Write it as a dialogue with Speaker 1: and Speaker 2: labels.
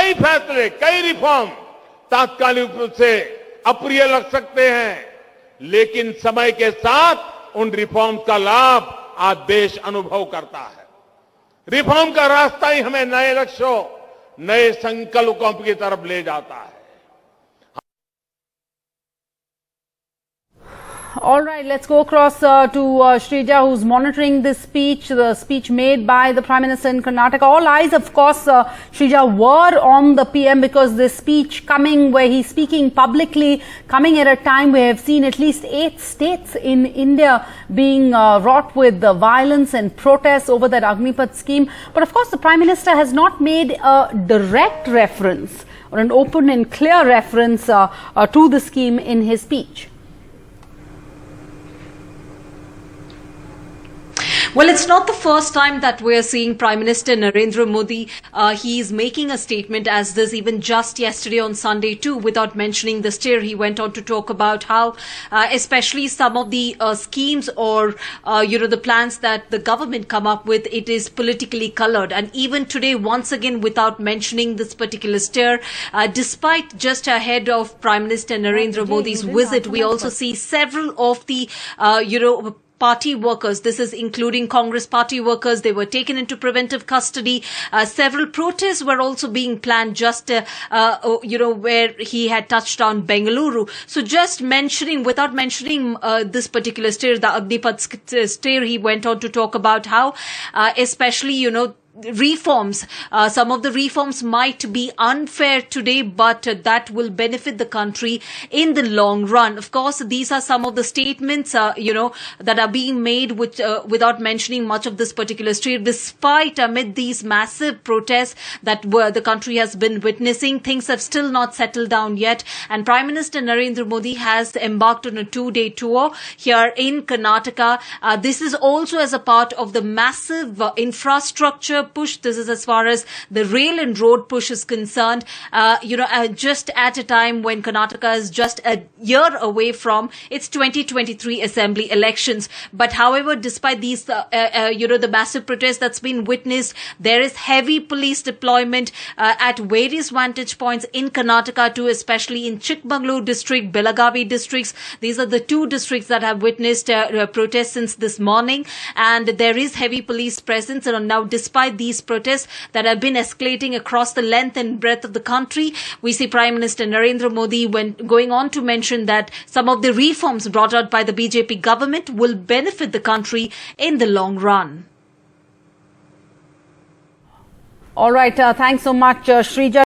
Speaker 1: कई फैसले, कई रिफॉर्म तात्कालिक रूप से अप्रिय लग सकते हैं, लेकिन समय के साथ उन रिफॉर्म का लाभ आज देश अनुभव करता है। रिफॉर्म का रास्ता ही हमें नए लक्ष्यों, नए संकल्पों की तरफ ले जाता है।
Speaker 2: All right, let's go across to Shrija, who's monitoring this speech, the speech made by the Prime Minister in Karnataka. All eyes, of course, Shrija, were on the PM because this speech coming where he's speaking publicly, coming at a time where we have seen at least 8 states in India being wrought with violence and protests over that Agnipath scheme. But of course, the Prime Minister has not made a direct reference or an open and clear reference to the scheme in his speech.
Speaker 3: Well, it's not the first time that we're seeing Prime Minister Narendra Modi. He is making a statement as this, even just yesterday on Sunday too, without mentioning the steer. He went on to talk about how, especially some of the schemes or, the plans that the government come up with, it is politically colored. And even today, once again, without mentioning this particular steer, despite just ahead of Prime Minister Narendra Modi's visit, we also see several of the, party workers, this is including Congress party workers, they were taken into preventive custody. Several protests were also being planned just, where he had touched on Bengaluru. So just mentioning, without mentioning this particular steer, the Agnipath steer, he went on to talk about how, especially, reforms, some of the reforms might be unfair today, but that will benefit the country in the long run. Of course, these are some of the statements, that are being made without mentioning much of this particular street. Despite amid these massive protests that the country has been witnessing, things have still not settled down yet. And Prime Minister Narendra Modi has embarked on a 2-day tour here in Karnataka. This is also as a part of the massive infrastructure push. This is as far as the rail and road push is concerned. Just at a time when Karnataka is just a year away from its 2023 assembly elections. But however, despite these, the massive protest that's been witnessed, there is heavy police deployment at various vantage points in Karnataka too, especially in Chikmagalur district, Belagavi districts. These are the 2 districts that have witnessed protests since this morning, and there is heavy police presence. And now, despite these protests that have been escalating across the length and breadth of the country, we see Prime Minister Narendra Modi going on to mention that some of the reforms brought out by the BJP government will benefit the country in the long run.
Speaker 2: All right, thanks so much, Shrija.